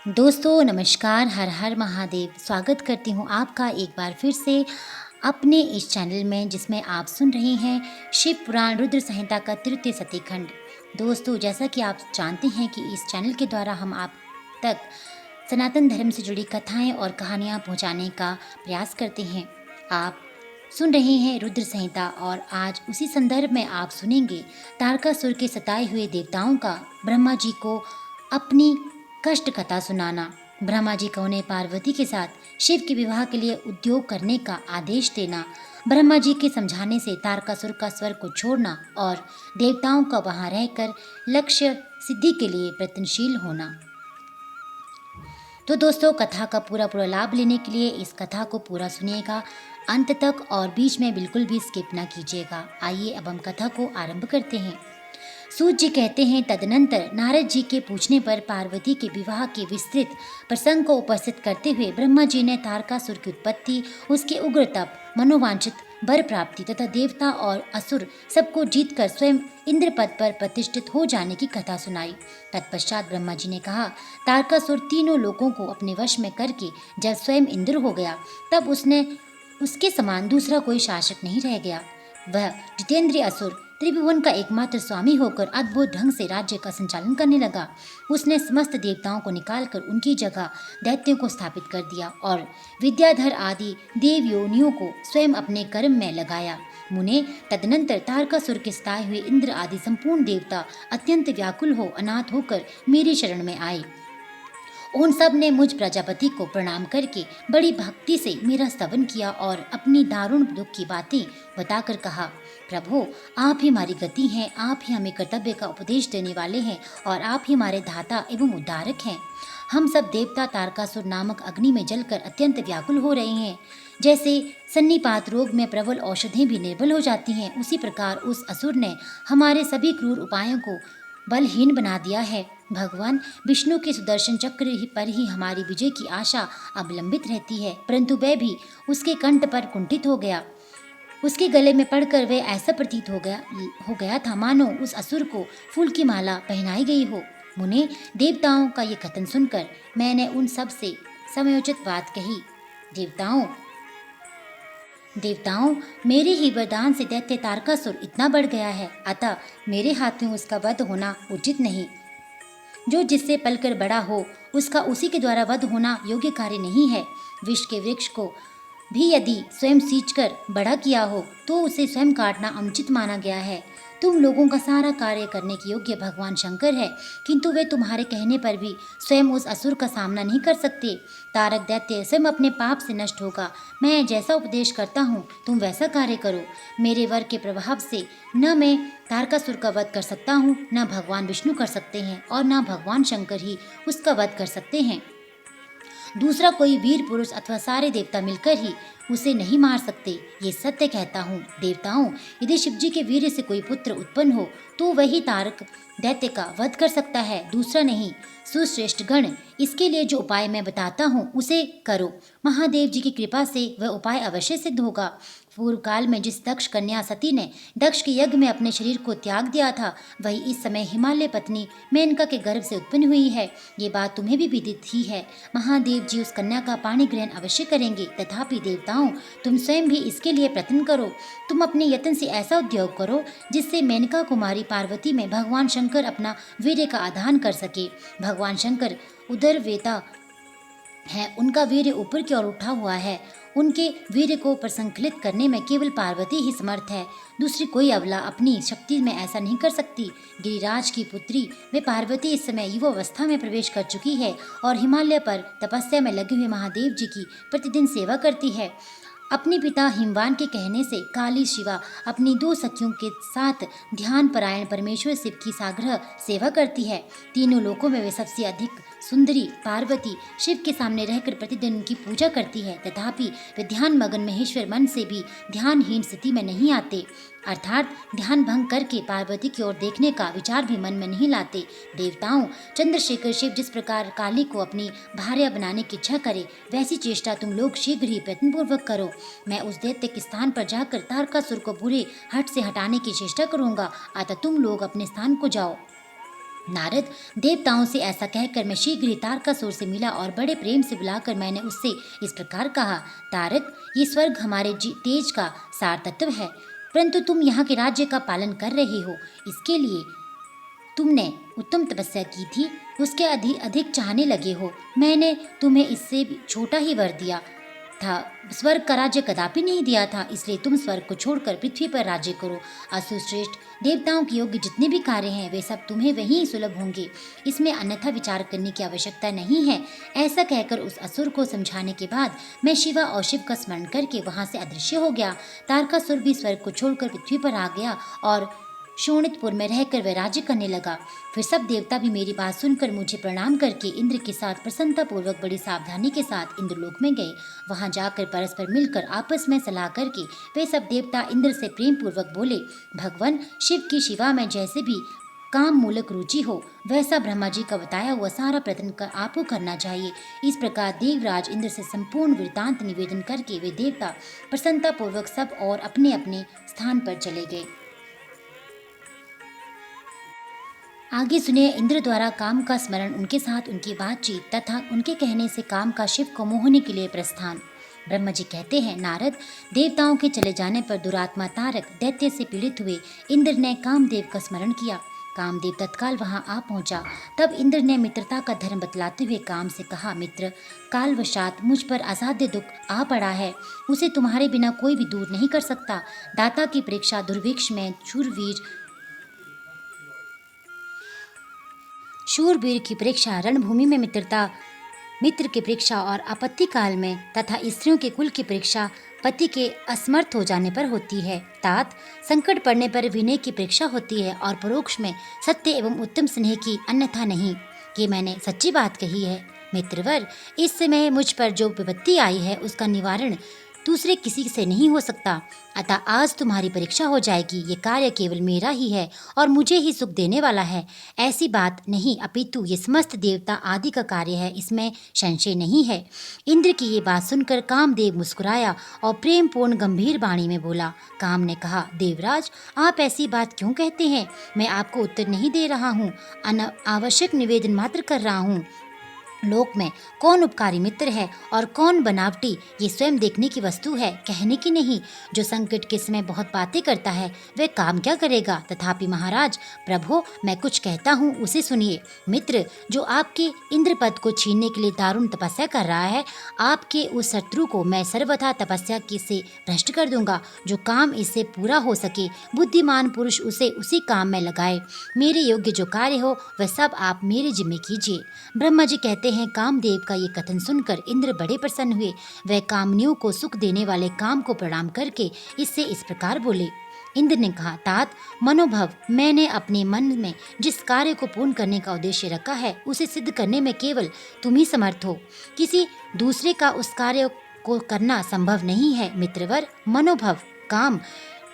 दोस्तों नमस्कार, हर हर महादेव। स्वागत करती हूँ आपका एक बार फिर से अपने इस चैनल में, जिसमें आप सुन रहे हैं शिव पुराण रुद्र संहिता का तृतीय सतीखंड। दोस्तों, जैसा कि आप जानते हैं कि इस चैनल के द्वारा हम आप तक सनातन धर्म से जुड़ी कथाएं और कहानियां पहुंचाने का प्रयास करते हैं। आप सुन रहे हैं रुद्र संहिता, और आज उसी संदर्भ में आप सुनेंगे तारकासुर के सताए हुए देवताओं का ब्रह्मा जी को अपनी कष्ट कथा सुनाना। ब्रह्मा जी का उन्हें पार्वती के साथ शिव के विवाह के लिए उद्योग करने का आदेश देना, ब्रह्मा जी के समझाने से तारकासुर का स्वर्ग को छोड़ना और देवताओं का वहां रहकर लक्ष्य सिद्धि के लिए प्रयत्नशील होना। तो दोस्तों, कथा का पूरा लाभ लेने के लिए इस कथा को पूरा सुनिएगा अंत तक, और बीच में बिल्कुल भी स्किप ना कीजिएगा। आइए अब हम कथा को आरंभ करते हैं। सूत जी कहते हैं, तदनंतर नारद जी के पूछने पर पार्वती के विवाह के विस्तृत प्रसंग को उपस्थित करते हुए ब्रह्मा जी ने तारकासुर की उत्पत्ति, उसके उग्र तप, मनोवांछित वर प्राप्ति तथा देवता और असुर सबको जीतकर स्वयं इंद्र पद पर प्रतिष्ठित हो जाने की कथा सुनाई। तत्पश्चात ब्रह्मा जी ने कहा, तारकासुर तीनों लोगों को अपने वश में करके जब स्वयं इंद्र हो गया, तब उसके समान दूसरा कोई शासक नहीं रह गया। वह जितेंद्रिय असुर त्रिभुवन का एकमात्र स्वामी होकर अद्भुत ढंग से राज्य का संचालन करने लगा। उसने समस्त देवताओं को निकालकर उनकी जगह दैत्यों को स्थापित कर दिया और विद्याधर आदि देव योनियों को स्वयं अपने कर्म में लगाया। मुने, तदनंतर तारकासुर के सताए हुए इंद्र आदि संपूर्ण देवता अत्यंत व्याकुल हो अनाथ होकर मेरी शरण में आए। उन सब ने मुझ प्रजापति को प्रणाम करके बड़ी भक्ति से मेरा स्तवन किया और अपनी दारुण दुख की बातें बताकर कहा, प्रभु, आप ही हमारी गति हैं, आप ही हमें कर्तव्य का उपदेश देने वाले हैं और आप ही हमारे धाता एवं उद्धारक हैं। हम सब देवता तारकासुर नामक अग्नि में जलकर अत्यंत व्याकुल हो रहे हैं। जैसे सन्निपात रोग में प्रबल औषधियाँ भी निर्बल हो जाती हैं, उसी प्रकार उस असुर ने हमारे सभी क्रूर उपायों को बलहीन बना दिया है। भगवान विष्णु के सुदर्शन चक्र पर ही हमारी विजय की आशा अवलंबित रहती है, परंतु वह भी उसके कंठ पर कुंठित हो गया। उसके गले में पड़कर वह ऐसा प्रतीत हो गया था मानो उस असुर को फूल की माला पहनाई गई हो। मुने, देवताओं का ये कथन सुनकर मैंने उन सब से समयोचित बात कही। देवताओं, मेरे ही वरदान से दैत्य तारकासुर इतना बढ़ गया है, अतः मेरे हाथ में उसका वध होना उचित नहीं। जो जिससे पलकर बड़ा हो, उसका उसी के द्वारा वध होना योग्य कार्य नहीं है। विष के वृक्ष को भी यदि स्वयं सींचकर बड़ा किया हो, तो उसे स्वयं काटना अनुचित माना गया है। तुम लोगों का सारा कार्य करने के योग्य भगवान शंकर है, किंतु वे तुम्हारे कहने पर भी स्वयं उस असुर का सामना नहीं कर सकते। तारक दैत्य स्वयं अपने पाप से नष्ट होगा। मैं जैसा उपदेश करता हूँ, तुम वैसा कार्य करो। मेरे वर के प्रभाव से न मैं तारकासुर का वध कर सकता हूँ, न भगवान विष्णु कर सकते हैं, और न भगवान शंकर ही उसका वध कर सकते हैं। दूसरा कोई वीर पुरुष अथवा सारे देवता मिलकर ही उसे नहीं मार सकते। ये सत्य कहता हूँ। देवताओं, यदि शिवजी के वीर से कोई पुत्र उत्पन्न हो, तो वही तारक दैत्य का वध कर सकता है, दूसरा नहीं। सुश्रेष्ठ गण, इसके लिए जो उपाय मैं बताता हूँ उसे करो। महादेव जी की कृपा से वह उपाय अवश्य सिद्ध होगा। पूर्व काल में जिस दक्ष कन्या सती ने दक्ष के यज्ञ में अपने शरीर को त्याग दिया था, वही इस समय हिमालय पत्नी मेनका के गर्भ से उत्पन्न हुई है। ये बात तुम्हें भी विदित ही है। महादेव जी उस कन्या का पाणी ग्रहण अवश्य करेंगे। तथापि देवताओं, तुम स्वयं भी इसके लिए प्रयत्न करो। तुम अपने यत्न से ऐसा उद्योग करो जिससे मेनका कुमारी पार्वती में भगवान शंकर अपना वीर्य का आधान कर सके। भगवान शंकर उदरवेता है, उनका वीर्य ऊपर की ओर उठा हुआ है। उनके वीर्य को प्रसंकलित करने में केवल पार्वती ही समर्थ है, दूसरी कोई अबला अपनी शक्ति में ऐसा नहीं कर सकती। गिरिराज की पुत्री वे पार्वती इस समय युवावस्था में प्रवेश कर चुकी है और हिमालय पर तपस्या में लगे हुए महादेव जी की प्रतिदिन सेवा करती है। अपने पिता हिमवान के कहने से काली शिवा अपनी दो सखियों के साथ ध्यान परायण परमेश्वर शिव की साग्रह सेवा करती है। तीनों लोकों में वे सबसे अधिक सुंदरी पार्वती शिव के सामने रहकर प्रतिदिन उनकी पूजा करती है। तथापि वे ध्यान मगन महेश्वर मन से भी ध्यानहीन स्थिति में नहीं आते, अर्थात ध्यान भंग करके पार्वती की ओर देखने का विचार भी मन में नहीं लाते। देवताओं, चंद्रशेखर शिव जिस प्रकार काली को अपनी भार्या बनाने की इच्छा करे, वैसी चेष्टा तुम लोग शीघ्र ही प्रयत्नपूर्वक करो। मैं उस दैत्य के स्थान पर जाकर तारकासुर को बुरे हट से हटाने की चेष्टा करूंगा, अतः तुम लोग अपने स्थान को जाओ। नारद, देवताओं से ऐसा कहकर मैं शीघ्र ही तारकासुर से मिला और बड़े प्रेम से बुलाकर मैंने उससे इस प्रकार कहा, तारक, ये स्वर्ग हमारे तेज का सार तत्व है, परंतु तुम यहाँ के राज्य का पालन कर रहे हो, इसके लिए तुमने उत्तम तपस्या की थी, उसके अधिक चाहने लगे हो। मैंने तुम्हें इससे भी छोटा ही वर दिया था, स्वर्ग का राज्य कदापि नहीं दिया था, इसलिए तुम स्वर्ग को छोड़कर पृथ्वी पर राज्य करो। असुरश्रेष्ठ, देवताओं के योग्य जितने भी कार्य हैं वे सब तुम्हें वहीं सुलभ होंगे, इसमें अन्यथा विचार करने की आवश्यकता नहीं है। ऐसा कहकर उस असुर को समझाने के बाद मैं शिवा और शिव का स्मरण करके वहां से अदृश्य हो गया। तारकासुर भी स्वर्ग को छोड़कर पृथ्वी पर आ गया और शोणितपुर में रहकर वह राज्य करने लगा। फिर सब देवता भी मेरी बात सुनकर मुझे प्रणाम करके इंद्र के साथ प्रसन्नता पूर्वक बड़ी सावधानी के साथ इंद्रलोक में गए। वहां जाकर परस्पर मिलकर आपस में सलाह करके वे सब देवता इंद्र से प्रेम पूर्वक बोले, भगवान शिव की शिवा में जैसे भी काम मूलक रुचि हो वैसा ब्रह्मा जी का बताया हुआ सारा प्रयत्न कर आपको करना चाहिए। इस प्रकार देवराज इंद्र से संपूर्ण वृतांत निवेदन करके वे देवता प्रसन्नता पूर्वक सब और अपने अपने स्थान पर चले गए। आगे सुनिए इंद्र द्वारा काम का स्मरण, उनके साथ उनकी बातचीत तथा उनके कहने से काम का शिव को मोहने के लिए प्रस्थान। ब्रह्मा जी कहते हैं, नारद, देवताओं के चले जाने पर दुरात्मा तारक दैत्य से पीड़ित हुए इंद्र ने कामदेव का स्मरण किया। कामदेव तत्काल वहां आ पहुंचा। तब इंद्र ने मित्रता का धर्म बतलाते हुए काम से कहा, मित्र, कालवशात मुझ पर असाध्य दुख आ पड़ा है, उसे तुम्हारे बिना कोई भी दूर नहीं कर सकता। दाता की परीक्षा दुर्भिक्ष में शूरवीर की परीक्षा रणभूमि में मित्र की परीक्षा और आपत्ति काल में तथा स्त्रियों के कुल की परीक्षा पति के असमर्थ हो जाने पर होती है। तात, संकट पड़ने पर विनय की परीक्षा होती है और परोक्ष में सत्य एवं उत्तम स्नेह की, अन्यथा नहीं। ये मैंने सच्ची बात कही है। मित्रवर, इस समय मुझ पर जो विपत्ति आई है उसका निवारण दूसरे किसी से नहीं हो सकता, अतः आज तुम्हारी परीक्षा हो जाएगी। ये कार्य केवल मेरा ही है और मुझे ही सुख देने वाला है, ऐसी बात नहीं, अपितु ये समस्त देवता आदि का कार्य है, इसमें संशय नहीं है। इंद्र की ये बात सुनकर कामदेव मुस्कुराया और प्रेम पूर्ण गंभीर वाणी में बोला। काम ने कहा, देवराज, आप ऐसी बात क्यों कहते हैं? मैं आपको उत्तर नहीं दे रहा हूँ, आवश्यक निवेदन मात्र कर रहा हूँ। लोक में कौन उपकारी मित्र है और कौन बनावटी, ये स्वयं देखने की वस्तु है, कहने की नहीं। जो संकट के समय बहुत बातें करता है वह काम क्या करेगा? तथापि महाराज, प्रभु, मैं कुछ कहता हूँ उसे सुनिए। मित्र, जो आपके इंद्र पद को छीनने के लिए दारुण तपस्या कर रहा है, आपके उस शत्रु को मैं सर्वथा तपस्या की से भ्रष्ट कर दूंगा। जो काम इससे पूरा हो सके, बुद्धिमान पुरुष उसे उसी काम में लगाए। मेरे योग्य जो कार्य हो वह सब आप मेरे जिम्मे कीजिए। ब्रह्मा जी कहते हैं, कामदेव का ये कथन सुनकर इंद्र बड़े प्रसन्न हुए। वह कामनियों को सुख देने वाले काम को प्रणाम करके इससे इस प्रकार बोले। इंद्र ने कहा, तात, मनोभव, मैंने अपने मन में जिस कार्य को पूर्ण करने का उद्देश्य रखा है उसे सिद्ध करने में केवल तुम ही समर्थ हो, किसी दूसरे का उस कार्य को करना संभव नहीं है। मित्रवर, मनोभव, काम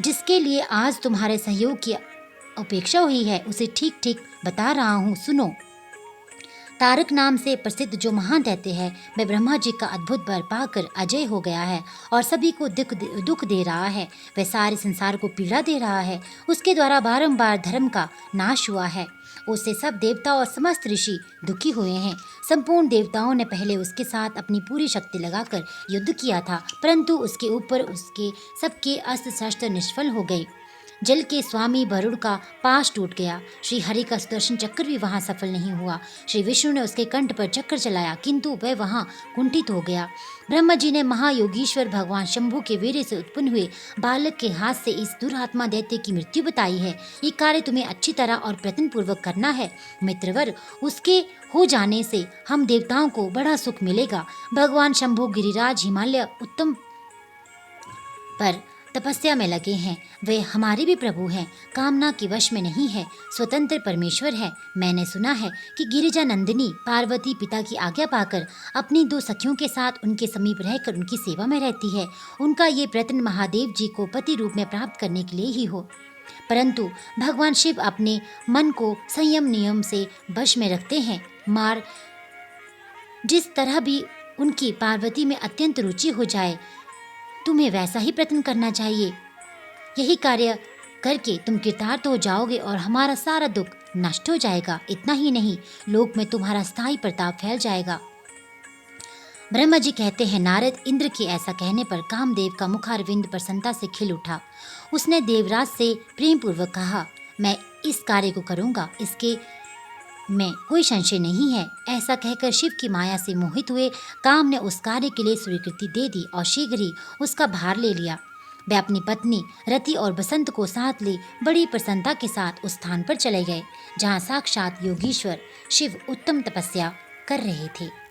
जिसके लिए आज तुम्हारे सहयोग की अपेक्षा हुई है उसे ठीक ठीक बता रहा हूँ, सुनो। तारक नाम से प्रसिद्ध जो महादैत्य है वह ब्रह्मा जी का अद्भुत बल पाकर अजय हो गया है और सभी को दुख दे रहा है। वह सारे संसार को पीड़ा दे रहा है। उसके द्वारा बारंबार धर्म का नाश हुआ है। उससे सब देवता और समस्त ऋषि दुखी हुए हैं। संपूर्ण देवताओं ने पहले उसके साथ अपनी पूरी शक्ति लगाकर युद्ध किया था, परंतु उसके ऊपर उसके सबके अस्त्र शस्त्र निष्फल हो गए। जल के स्वामी वरुण का पाश टूट गया। श्री हरि का सुदर्शन चक्र भी वहां सफल नहीं हुआ। श्री विष्णु ने उसके कंठ पर चक्र चलाया, किंतु वह वहां कुंठित हो गया। ब्रह्मा जी ने महायोगीश्वर भगवान शंभु के वीर्य से उत्पन्न हुए बालक के हाथ से इस दुरात्मा दैत्य की मृत्यु बताई है। ये कार्य तुम्हें अच्छी तरह और प्रयत्न पूर्वक करना है। मित्रवर, उसके हो जाने से हम देवताओं को बड़ा सुख मिलेगा। भगवान शंभु गिरिराज हिमालय उत्तम पर तपस्या में लगे हैं। वे हमारे भी प्रभु हैं, कामना के वश में नहीं है, स्वतंत्र परमेश्वर है। मैंने सुना है कि गिरिजा नंदिनी पार्वती पिता की आज्ञा पाकर अपनी 2 सखियों के साथ उनके समीप रहकर उनकी सेवा में रहती है। उनका ये प्रयत्न महादेव जी को पति रूप में प्राप्त करने के लिए ही हो, परंतु भगवान शिव अपने मन को संयम नियम से वश में रखते हैं। मार जिस तरह भी उनकी पार्वती में अत्यंत रुचि हो जाए, तुम्हें वैसा ही प्रयत्न करना चाहिए। यही कार्य करके तुम कृतार्थ हो जाओगे और हमारा सारा दुख नष्ट हो जाएगा। इतना ही नहीं, लोक में तुम्हारा स्थायी प्रताप फैल जाएगा। ब्रह्मा जी कहते हैं, नारद इंद्र के ऐसा कहने पर कामदेव का मुखारविंद प्रसन्नता से खिल उठा। उसने देवराज से प्रेम पूर्वक कहा, मैं इस कार्य को करूंगा, इसके में कोई संशय नहीं है। ऐसा कहकर शिव की माया से मोहित हुए काम ने उस कार्य के लिए स्वीकृति दे दी और शीघ्र ही उसका भार ले लिया। वे अपनी पत्नी रति और बसंत को साथ ले बड़ी प्रसन्नता के साथ उस स्थान पर चले गए जहाँ साक्षात योगीश्वर शिव उत्तम तपस्या कर रहे थे।